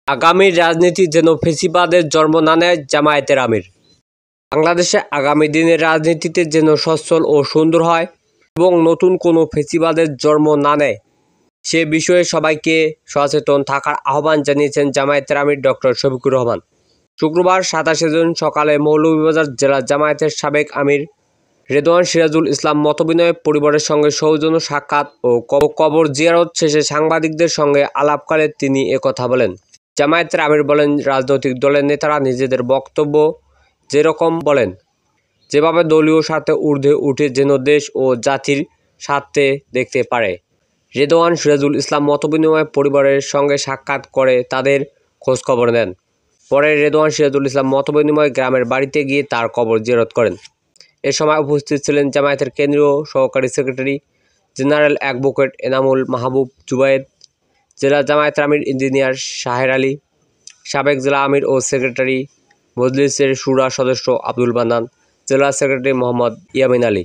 আগামী রাজনীতি যেন ফ্যাসিবাদের জন্ম না নেয় জামায়াতের আমির। বাংলাদেশে আগামী দিনের রাজনীতিতে যেন সচ্ছল ও সুন্দর হয় এবং নতুন কোনো ফ্যাসিবাদের জন্ম না নেয়, সে বিষয়ে সবাইকে সচেতন থাকার আহ্বান জানিয়েছেন জামায়াতের আমির ডক্টর শফিকুর রহমান। শুক্রবার ২৭ জুন সকালে মৌলভীবাজার জেলা জামায়াতের সাবেক আমির রেদওয়ান সিরাজুল ইসলাম মতবিনিময় পরিবারের সঙ্গে সৌজন্য সাক্ষাৎ ও কবর জিয়ারত শেষে সাংবাদিকদের সঙ্গে আলাপকালে তিনি একথা বলেন। জামায়াতের আমির বলেন, রাজনৈতিক দলের নেতারা নিজেদের বক্তব্য যেরকম বলেন, যেভাবে দলীয় স্বার্থে ঊর্ধ্বে উঠে যেন দেশ ও জাতির স্বার্থে দেখতে পারে। রেদওয়ান সিরাজুল ইসলাম মতবিনিময় পরিবারের সঙ্গে সাক্ষাৎ করে তাদের খোঁজখবর নেন। পরে রেদওয়ান সিরাজুল ইসলাম মতবিনিময় গ্রামের বাড়িতে গিয়ে তার কবর জিয়ারত করেন। এ সময় উপস্থিত ছিলেন জামায়াতের কেন্দ্রীয় সহকারী সেক্রেটারি জেনারেল অ্যাডভোকেট এনামুল মাহবুব জুবায়েদ, জেলা জামায়াতের আমির ইঞ্জিনিয়ার শাহের আলী, সাবেক জেলা আমির ও সেক্রেটারি মজলিসের শুরা সদস্য আব্দুল মান্নান, জেলা সেক্রেটারি মোহাম্মদ ইয়ামিন আলী।